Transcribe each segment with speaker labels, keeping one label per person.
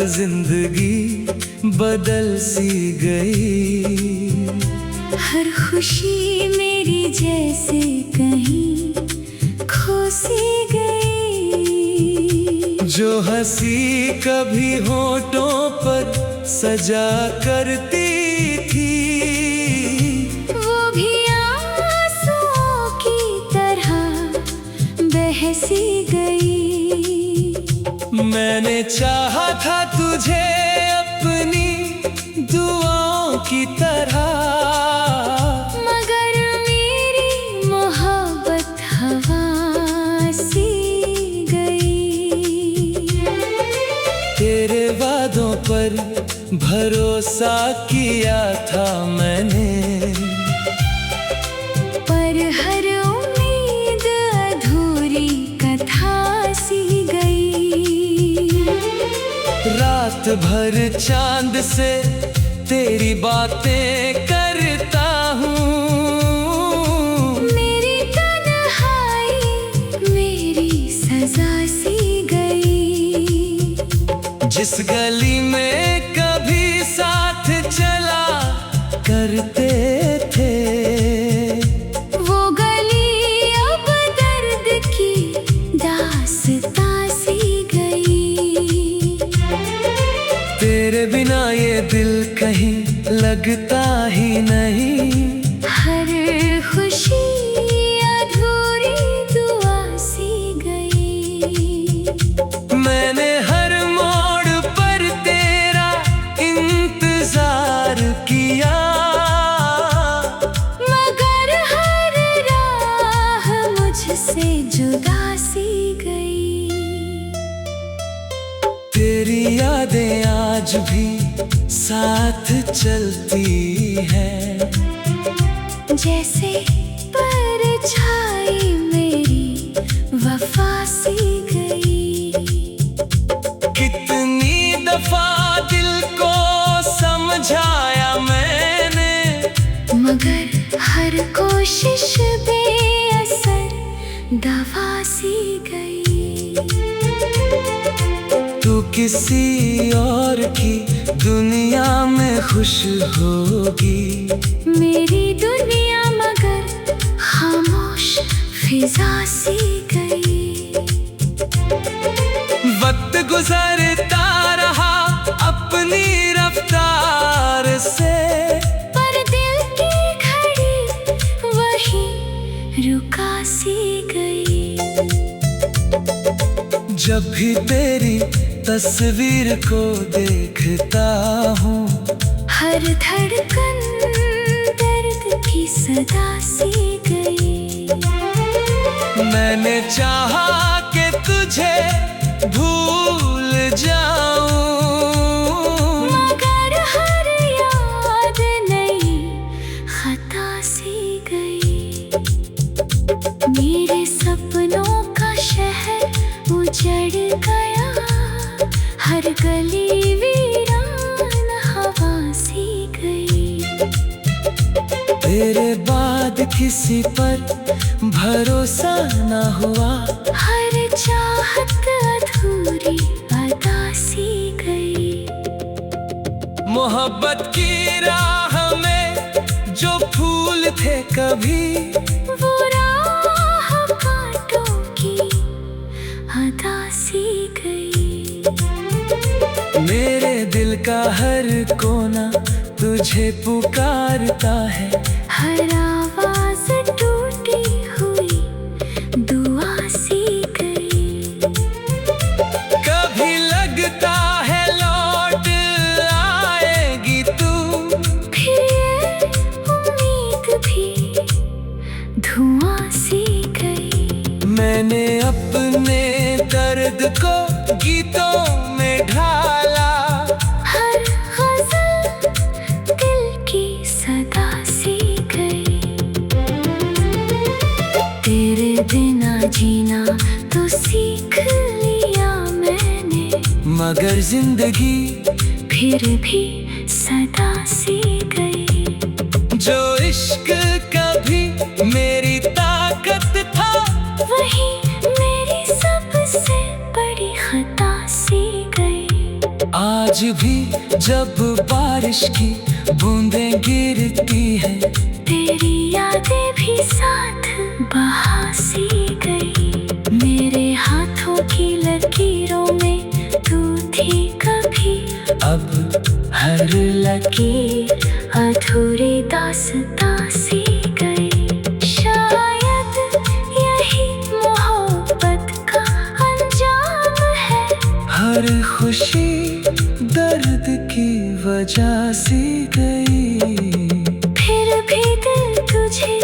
Speaker 1: जिंदगी बदल सी गई।
Speaker 2: हर खुशी मेरी जैसे कहीं खो सी गई।
Speaker 1: जो हंसी कभी होठों पर सजा करती थी,
Speaker 2: वो भी आंसुओं की तरह बह सी गई।
Speaker 1: मैंने चाहा था तुझे अपनी दुआओं की तरह,
Speaker 2: मगर मेरी मोहब्बत हवा सी गई।
Speaker 1: तेरे वादों पर भरोसा किया था मैंने,
Speaker 2: पर हर उम्मीद अधूरी कथा सी गई।
Speaker 1: रात भर चांद से तेरी बातें करता हूँ।
Speaker 2: मेरी तन्हाई मेरी सजा सी गई।
Speaker 1: जिस गली में कभी साथ चला करते थे,
Speaker 2: वो गली अब दर्द की दास्तां सी गई।
Speaker 1: तेरे बिना ये दिल कहीं लगता ही नहीं।
Speaker 2: हर खुशी अधूरी दुआ सी गई।
Speaker 1: मैंने हर मोड़ पर तेरा इंतजार किया,
Speaker 2: मगर हर राह मुझसे जुदा सी गई।
Speaker 1: तेरी यादें आज भी साथ चलती है,
Speaker 2: जैसे परछाई मेरी वफा सी गई।
Speaker 1: कितनी दफा दिल को समझाया मैंने,
Speaker 2: मगर हर कोशिश बेअसर दवा सी गई।
Speaker 1: तू किसी और की दुनिया में खुश होगी,
Speaker 2: मेरी दुनिया मगर खामोश फिजा सी गई।
Speaker 1: वक्त गुजरता रहा अपनी रफ्तार से,
Speaker 2: पर दिल की घड़ी वही रुका सी गई।
Speaker 1: जब भी तेरी तस्वीर को देखता हूँ,
Speaker 2: हर धड़कन दर्द की सदा सी गई।
Speaker 1: मैंने चाहा कि तुझे भूल जाऊं,
Speaker 2: मगर हर याद नई खता सी गई। मेरे सपनों का शहर उजड़ गया, हर गली वीरान हवा सी गई।
Speaker 1: तेरे बाद किसी पर भरोसा न हुआ,
Speaker 2: हर चाहत अधूरी अदा सी गई।
Speaker 1: मोहब्बत की राह में जो फूल थे कभी,
Speaker 2: वो राह कांटों की अदा सी गई।
Speaker 1: मेरे दिल का हर कोना तुझे पुकारता है,
Speaker 2: हर आवाज टूटी हुई दुआ सी गई।
Speaker 1: कभी लगता है लौट आएगी तू,
Speaker 2: फिर ये उम्मीद भी धुआं सी गई।
Speaker 1: मैंने अपने दर्द को गीतों में ढाला,
Speaker 2: हर गज़ल दिल की सदा सी गई। तेरे बिना जीना तो सीख लिया मैंने,
Speaker 1: मगर जिंदगी
Speaker 2: फिर भी सदा सी गई।
Speaker 1: जो इश्क कभी मेरी ताकत था,
Speaker 2: वही मेरी सबसे बड़ी खता सी गई।
Speaker 1: आज भी जब बारिश की बूंदें गिरती हैं,
Speaker 2: तेरी यादें भी साथ बहा सी गई। मेरे हाथों की लकीरों में तू थी कभी,
Speaker 1: अब हर
Speaker 2: लकीर अधूरी दास्तां सी गई। शायद यही मोहब्बत का अंजाम है,
Speaker 1: हर खुशी दर्द की वजह सी गई।
Speaker 2: फिर भी दिल तुझे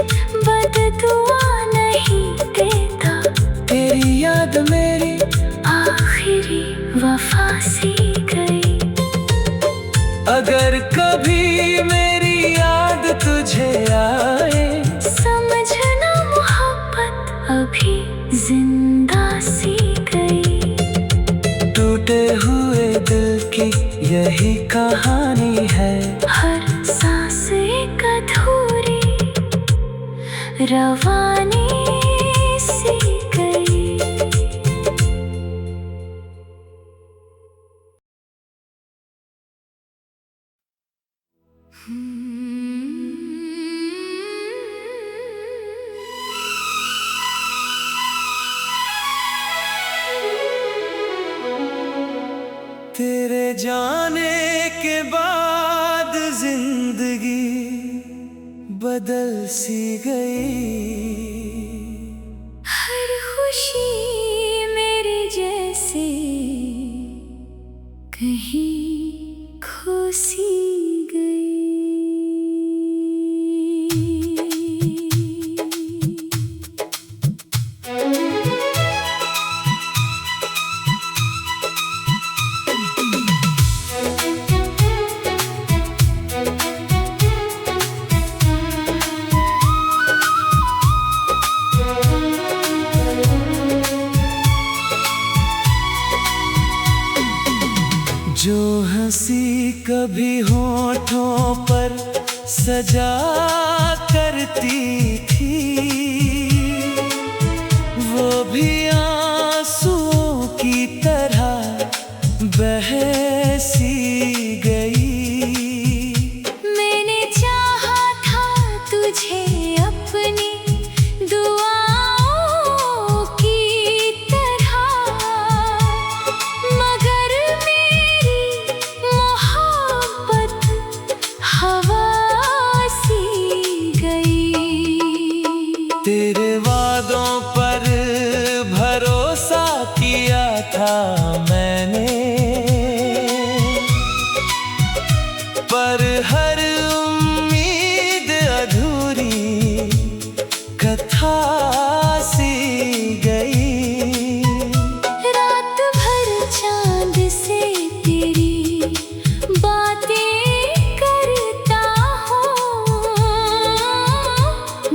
Speaker 2: बददुआ नहीं देता,
Speaker 1: तेरी याद मेरी
Speaker 2: आखिरी वफा सी गई।
Speaker 1: अगर कभी मेरी याद तुझे आए,
Speaker 2: समझना मोहब्बत अभी जिंदा सी गई।
Speaker 1: टूटे हुए दिल की यही कहानी है,
Speaker 2: हर सांस एक अधूरी रवानी सी गई।
Speaker 1: तेरे जाने के बाद जिंदगी बदल सी गई।
Speaker 2: हर खुशी मेरी जैसी कहीं खो सी गई।
Speaker 1: जो हंसी कभी होठों पर सजा करती थी, वो भी आंसुओं की तरह बह सी गई।
Speaker 2: मैंने चाहा था तुझे अपनी दुआओं की तरह, मगर मेरी मोहब्बत हवा सी गई।
Speaker 1: तेरे वादों पर भरोसा किया था मैंने, पर हर उम्मीद अधूरी कथा सी गई।
Speaker 2: रात भर चांद से तेरी बातें करता हूँ,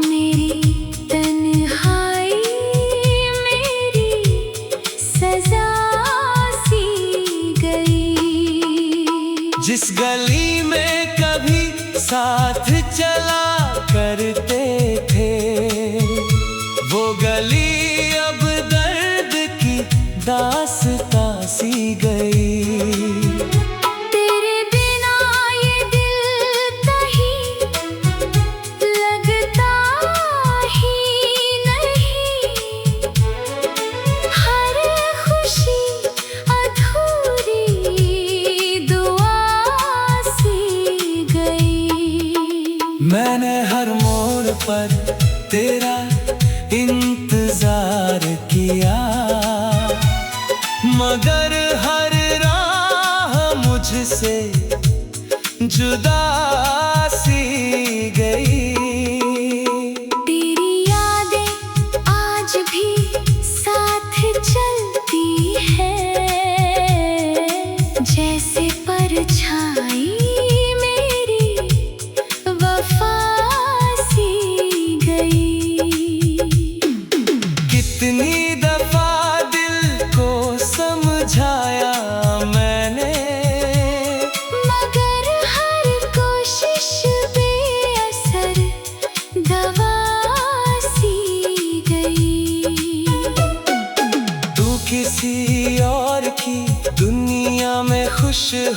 Speaker 2: मेरी तन्हाई मेरी सजा सी गई।
Speaker 1: जिस गली में कभी साथ चला करते थे, वो गली अब दर्द की दास्तां सी गई।
Speaker 2: तेरे बिना ये दिल कहीं लगता ही नहीं, हर खुशी अधूरी दुआ सी गई।
Speaker 1: मैंने हर मोड़ पर तेरा इंतजार किया, मगर हर राह मुझसे जुदा सी गई।
Speaker 2: तेरी यादें आज भी साथ चलती है, जैसे परछाई मेरी वफा सी गई।
Speaker 1: कितनी दफा दिल को समझाया मैंने,
Speaker 2: मगर हर कोशिश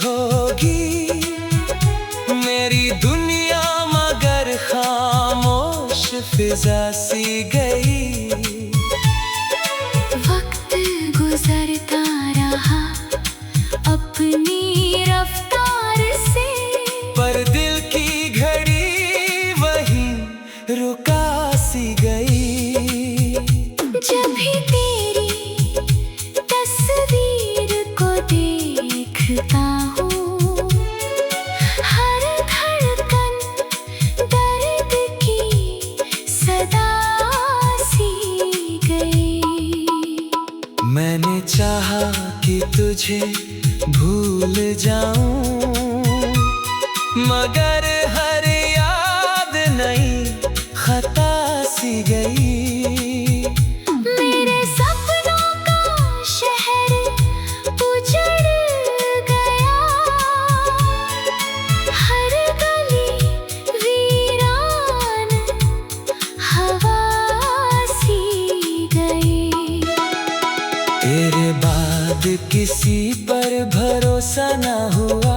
Speaker 1: होगी मेरी दुनिया, मगर खामोश फिजा सी गई।
Speaker 2: वक्त गुजरता रहा अपनी रफ्तार से,
Speaker 1: पर दिल की घड़ी वहीं रुका सी गई।
Speaker 2: जब भी तेरी तस्वीर को देखता हूँ, हर धड़कन दर्द की सदा सी गई।
Speaker 1: मैंने चाहा कि तुझे भूल जाऊं, मगर हर याद नई खता सी गई।
Speaker 2: मेरे सपनों का शहर उजड़ गया, हर गली वीरान हवा सी गई।
Speaker 1: तेरे बाद किसी पर भरोसा न हुआ,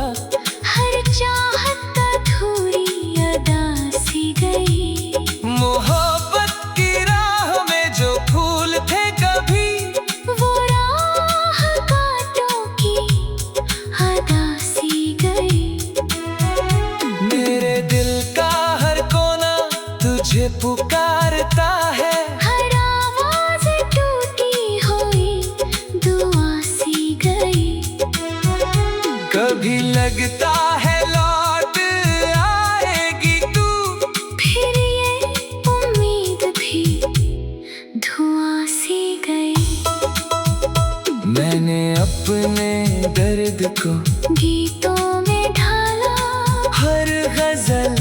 Speaker 2: हर चाहत अधूरी अदा सी गई।
Speaker 1: मोहब्बत की राह में जो फूल थे कभी,
Speaker 2: वो राह कांटों की अदा सी गई।
Speaker 1: मेरे दिल का हर कोना तुझे पुकारता है,
Speaker 2: हर आवाज टूटी हुई दुआ सी गई।
Speaker 1: कभी लगता है लौट आएगी तू,
Speaker 2: फिर ये उम्मीद भी धुआं सी गई।
Speaker 1: मैंने अपने दर्द को
Speaker 2: गीतों में ढाला,
Speaker 1: हर गजल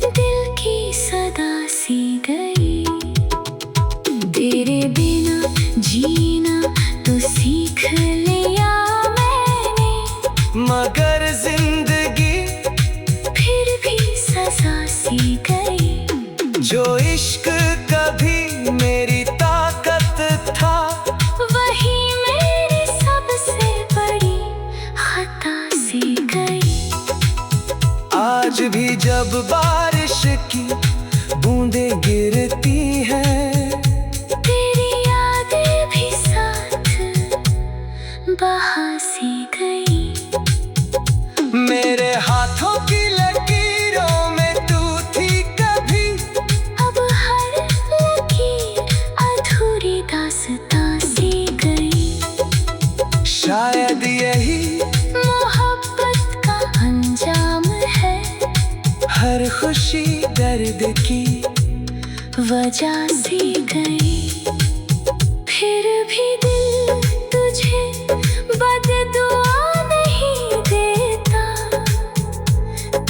Speaker 2: दिल की सदा सी गई। तेरे बिना जीना तो सीख लिया मैंने,
Speaker 1: मगर जिंदगी
Speaker 2: फिर भी सजा सी गई।
Speaker 1: जो इश्क कभी मेरी ताकत था,
Speaker 2: वही मेरी सबसे बड़ी खता सी गई।
Speaker 1: आज भी जब बारिश की बूंदें गिरती हैं,
Speaker 2: तेरी यादें भी साथ बहा सी गई।
Speaker 1: मेरे हाथों की लकीरों में तू थी कभी,
Speaker 2: अब हर लकीर अधूरी दास्तां सी गई।
Speaker 1: शायद यही
Speaker 2: मोहब्बत का अंजाम है,
Speaker 1: हर खुशी दर्द की
Speaker 2: वजह सी गई। फिर भी दिल तुझे बददुआ नहीं देता,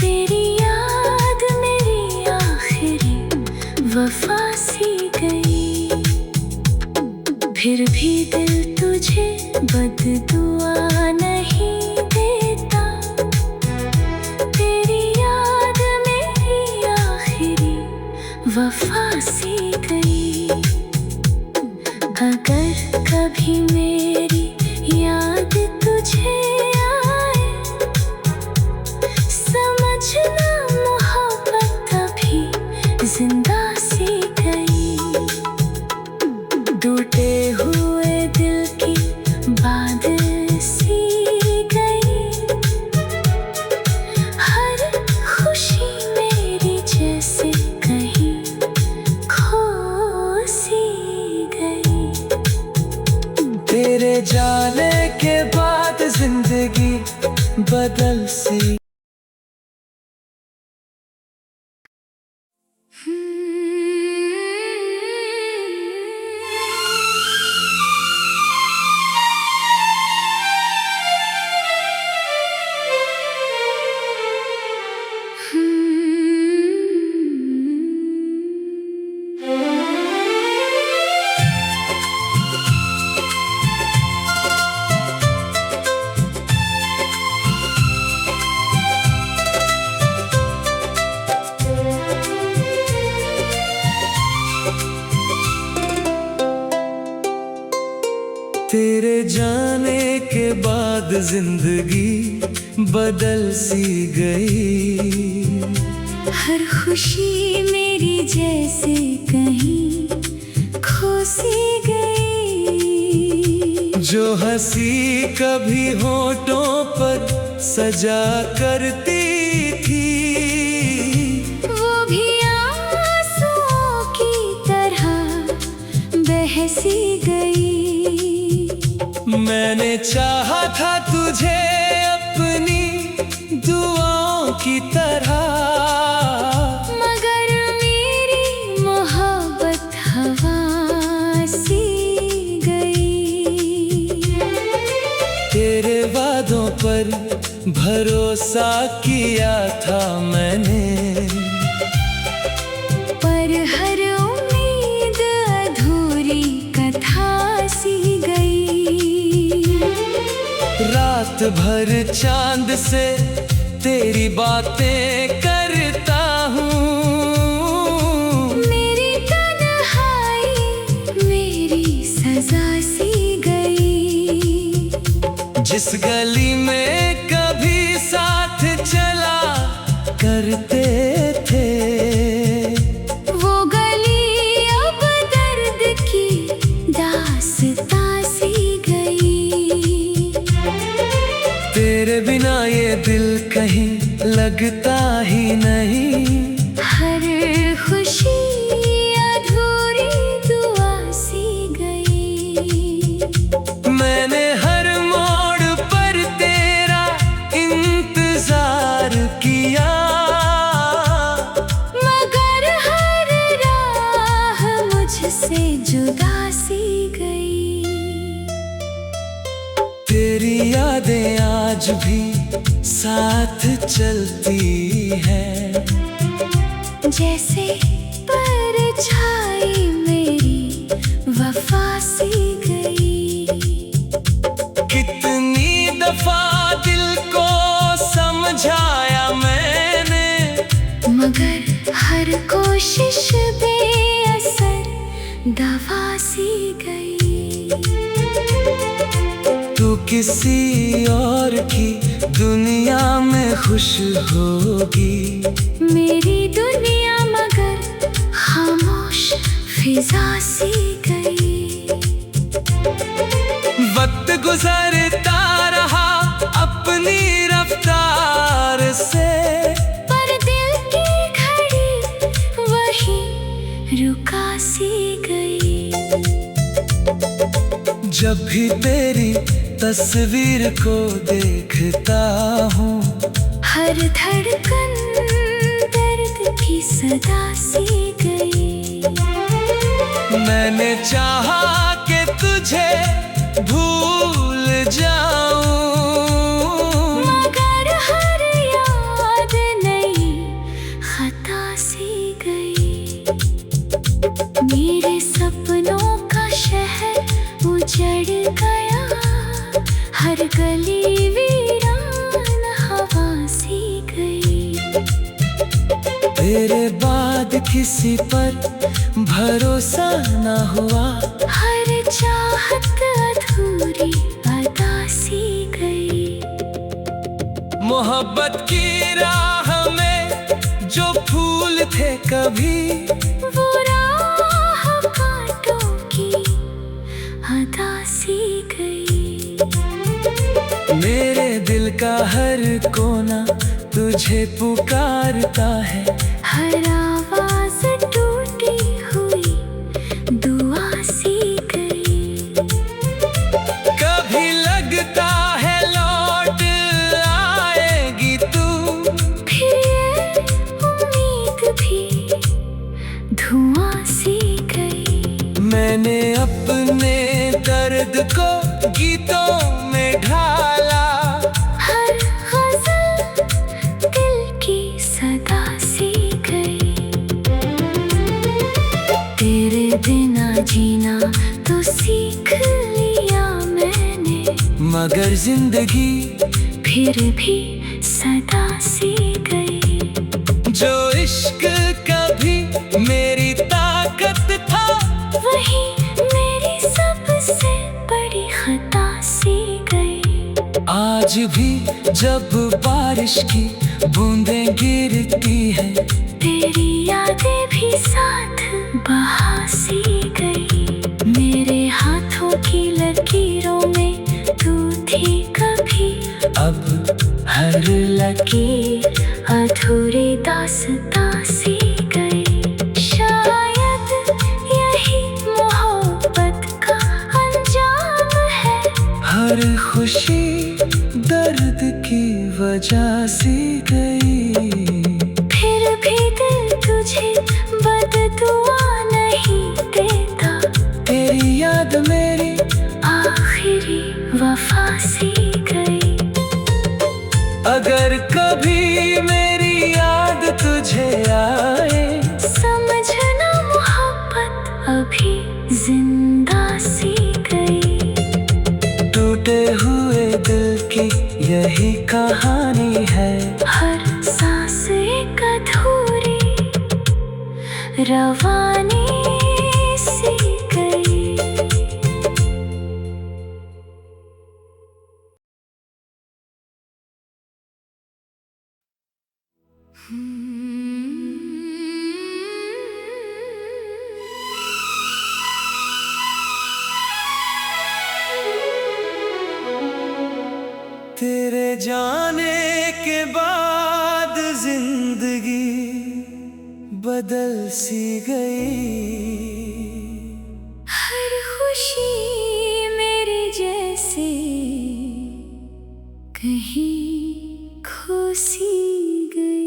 Speaker 2: तेरी याद मेरी आखिरी वफा सी गई। फिर भी दिल तुझे बददुआ नहीं देता, तेरी याद मेरी आखिरी वफा सी गई। अगर कभी मेरी याद तुझे आए, समझना मोहब्बत अभी जिंदा सी गई। टूटे हुए दिल की बात सी गई, हर खुशी मेरी जैसे कहीं खो सी गई।
Speaker 1: तेरे जाने के बाद जिंदगी बदल सी। तेरे जाने के बाद बाद जिंदगी बदल सी गई।
Speaker 2: हर खुशी मेरी जैसे कहीं खो सी गई।
Speaker 1: जो हंसी कभी होठों पर सजा करती थी,
Speaker 2: वो भी आंसुओं की तरह बह सी गई।
Speaker 1: मैंने चाहा था तुझे अपनी दुआओं की तरह,
Speaker 2: मगर मेरी मोहब्बत हवा सी गई।
Speaker 1: तेरे वादों पर भरोसा किया था मैंने,
Speaker 2: पर हर उम्मीद अधूरी कथा सी गई।
Speaker 1: रात भर चांद से तेरी बातें करता हूँ।
Speaker 2: मेरी तन्हाई मेरी सजा सी गई।
Speaker 1: जिस गली में कभी साथ चला करते थे,
Speaker 2: वो गली अब दर्द की दास्तां सी गई।
Speaker 1: तेरे बिना ये दिल कहीं लगता ही नहीं।
Speaker 2: हर खुशी अधूरी दुआ सी गई।
Speaker 1: मैंने हर मोड़ पर तेरा इंतजार किया,
Speaker 2: मगर हर राह मुझसे जुदा सी गई।
Speaker 1: तेरी यादें आज भी साथ चलती है,
Speaker 2: जैसे परछाई मेरी वफा सी गई।
Speaker 1: कितनी दफा दिल को समझाया मैंने,
Speaker 2: मगर हर कोशिश बेअसर दवा सी गई।
Speaker 1: तू किसी और की दुनिया में खुश होगी,
Speaker 2: मेरी दुनिया मगर खामोश फिजा सी गई।
Speaker 1: वक्त गुजरता रहा अपनी रफ्तार से,
Speaker 2: पर दिल की घड़ी वही रुका सी गई।
Speaker 1: जब भी तेरी तस्वीर को देखता हूँ,
Speaker 2: हर धड़कन दर्द की सदा सी गई।
Speaker 1: मैंने चाहा कि तुझे भूल जाऊं,
Speaker 2: मगर हर याद नई खता सी गई। मेरे सपनों का शहर उजड़ गया, हर गली वीरान हवा सी गई।
Speaker 1: तेरे बाद किसी पर भरोसा न हुआ,
Speaker 2: हर चाहत अधूरी अदा सी गई।
Speaker 1: मोहब्बत की राह में जो फूल थे कभी,
Speaker 2: वो राह कांटों की अदा सी गई।
Speaker 1: मेरे दिल का हर कोना तुझे पुकारता है,
Speaker 2: हर आवाज टूटी हुई दुआ सी गई।
Speaker 1: कभी लगता है लौट आएगी तू,
Speaker 2: फिर ये उम्मीद भी धुआं सी गई।
Speaker 1: मैंने अपने दर्द को गीतों में ढाला,
Speaker 2: हर गज़ल दिल की सदा सी गई। तेरे बिना जीना तो सीख लिया मैंने,
Speaker 1: मगर जिंदगी
Speaker 2: फिर भी सदा सी गई।
Speaker 1: जो इश्क कभी मेरी ताकत था,
Speaker 2: वही मेरी सबसे बड़ी खता सी गई।
Speaker 1: आज भी जब बारिश की बूंदें गिरती हैं,
Speaker 2: तेरी यादें भी साथ बहा सी गई। मेरे हाथों की लकीरों में तू थी कभी,
Speaker 1: अब हर
Speaker 2: लकीर अधूरी दास्तां सी गई। शायद यही मोहब्बत का अंजाम है,
Speaker 1: हर खुशी दर्द की वजह सी गई।
Speaker 2: फिर भी दिल तुझे बददुआ नहीं देता,
Speaker 1: तेरी याद मेरी
Speaker 2: आखिरी वफा सी गई।
Speaker 1: अगर कभी मेरी याद तुझे आए,
Speaker 2: समझना मोहब्बत अभी जिंदा सी गई।
Speaker 1: टूटे हुए दिल की यही कहानी है,
Speaker 2: हर सांस एक अधूरी रवानी सी गई।
Speaker 1: तेरे जाने के बाद जिंदगी बदल सी गई।
Speaker 2: हर खुशी मेरी जैसी कहीं खो सी गई।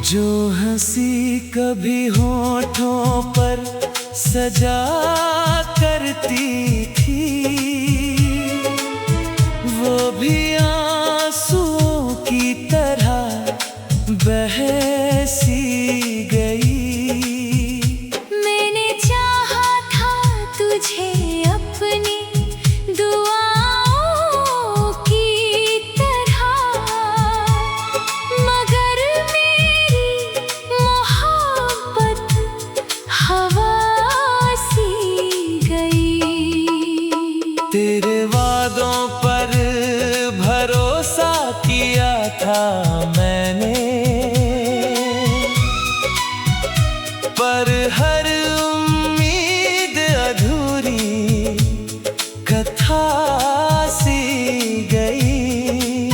Speaker 1: जो हंसी कभी होठों पर सजा करती थी, वो भी आंसुओं की तरह बह सी गई।
Speaker 2: मैंने चाहा था तुझे अपनी दुआओं की तरह, मगर मेरी मोहब्बत हवा सी गई।
Speaker 1: तेरे वादों पर भरोसा किया था मैंने, पर हर उम्मीद अधूरी कथा सी गई।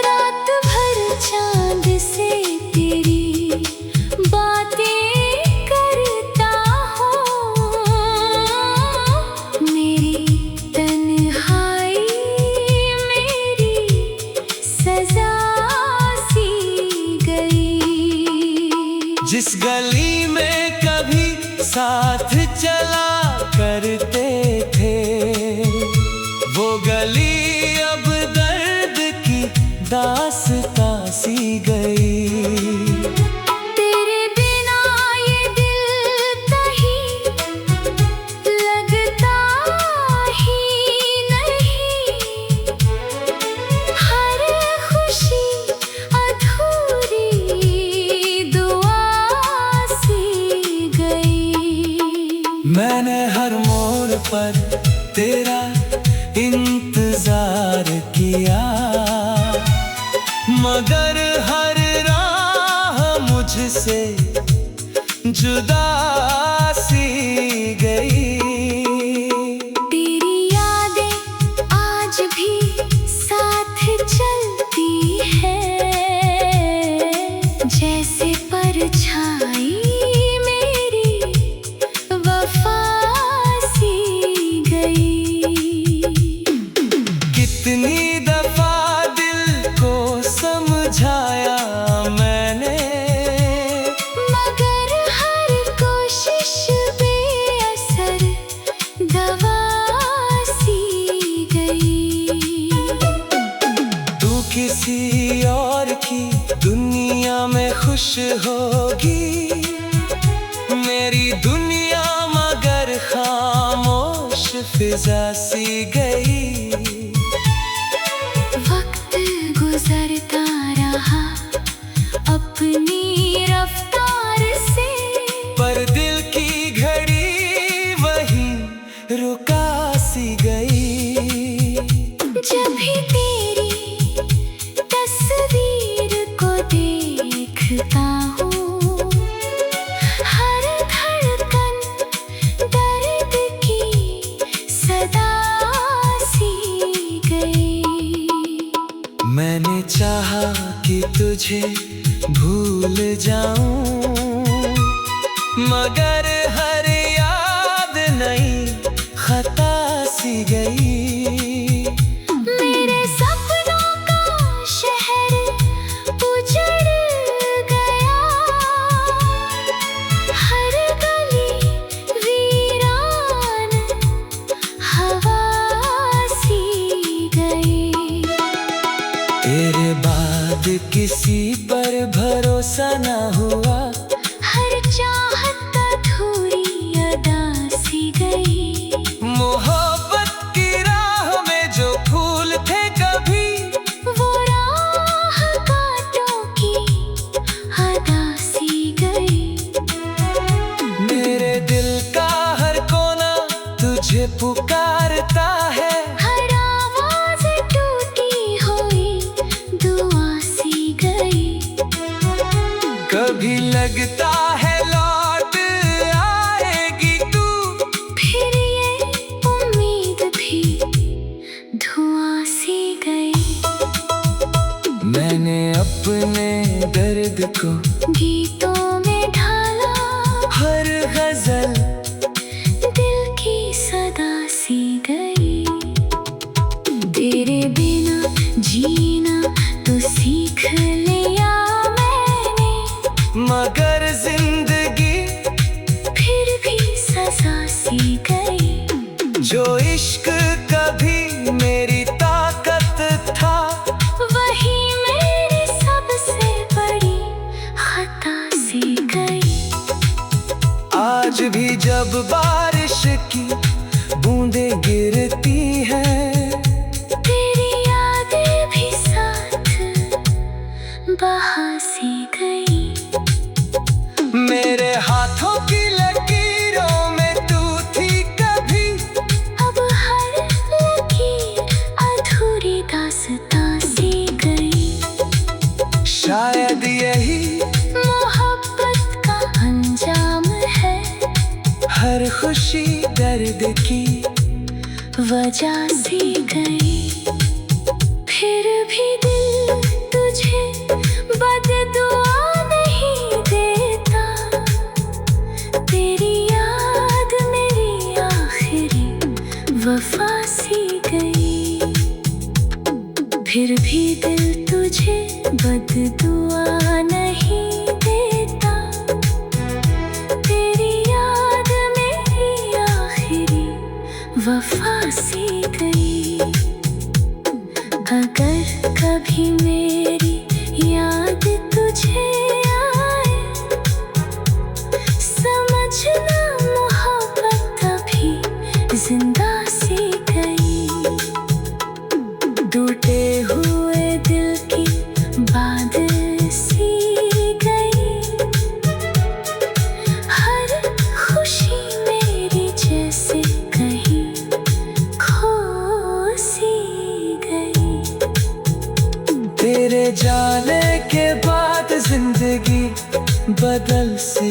Speaker 2: रात भर चांद से तेरी बातें करता हूँ, मेरी तन्हाई मेरी सजा सी गई।
Speaker 1: जिस गली में कभी साथ चला करते थे, वो गली अब दर्द की दास्तां सी गई।
Speaker 2: तेरे बिना ये दिल कहीं लगता ही नहीं, हर खुशी अधूरी दुआ सी गई।
Speaker 1: मैंने हर मोड़ पर तेरा इंतजार किया, मगर हर राह मुझसे जुदा सी गई।
Speaker 2: तेरी यादें आज भी साथ चलती है, जैसे परछाई मेरी वफा सी गई।
Speaker 1: कितनी दफा दिल को समझाया मैंने,
Speaker 2: मगर हर कोशिश
Speaker 1: फिजा सी गई।
Speaker 2: वक्त गुजरता रहा अपनी रफ्तार से,
Speaker 1: पर दिल की घड़ी वहीं रुका सी गई।
Speaker 2: जब भी तेरी तस्वीर को देखता हूँ, हर धड़कन दर्द की सदा सी गई।
Speaker 1: मैंने चाहा कि तुझे भूल जाऊं, मगर हर याद नई खता सी गई।
Speaker 2: मेरे सपनों का शहर उजड़ गया, हर गली वीरान हवा सी गई।
Speaker 1: तेरे बाद किसी पर भरोसा ना हुआ,
Speaker 2: हर चाहत अधूरी अदा सी गई।
Speaker 1: मोहब्बत की राह में जो फूल थे कभी,
Speaker 2: वो राह कांटों की अदा सी गई।
Speaker 1: मेरे दिल का हर कोना तुझे पुकारता है,
Speaker 2: हर आवाज टूटी हुई दुआ सी गई।
Speaker 1: कभी लगता है लौट आएगी तू,
Speaker 2: फिर ये उम्मीद भी धुआं सी गई।
Speaker 1: मैंने अपने दर्द को
Speaker 2: गीतों में ढाला,
Speaker 1: हर गजल
Speaker 2: दिल की सदा सी गई। तेरे बिना जीना तो सीख लिया मैंने,
Speaker 1: मगर जिंदगी
Speaker 2: फिर भी सजा सी गई।
Speaker 1: जो इश्क कभी मेरी ताकत था,
Speaker 2: वही मेरी सबसे बड़ी खता सी गई।
Speaker 1: आज भी जब बारिश की बूंदें गिरती हैं,
Speaker 2: तेरी यादें भी साथ बहा सी गई।
Speaker 1: मेरे हाथों की लकीरों में तू थी कभी,
Speaker 2: अब हर लकीर अधूरी दास्तां सी गई।
Speaker 1: शायद यही
Speaker 2: मोहब्बत का अंजाम है,
Speaker 1: हर खुशी दर्द की
Speaker 2: वजह सी गई। फिर भी दिल तुझे बददुआ नहीं देता, तेरी याद मेरी आखिरी वफा सी गई। फिर भी दिल तुझे बददुआ नहीं देता, तेरी याद मेरी आखिरी वफा सी गई। अगर कभी मेरी याद तुझे आए, समझना मोहब्बत अभी जिंदा सी गई। टूटे हुए दिल की बात सी गई, हर खुशी मेरी जैसे कहीं खो सी गई।
Speaker 1: तेरे जाने के बाद जिंदगी बदल सी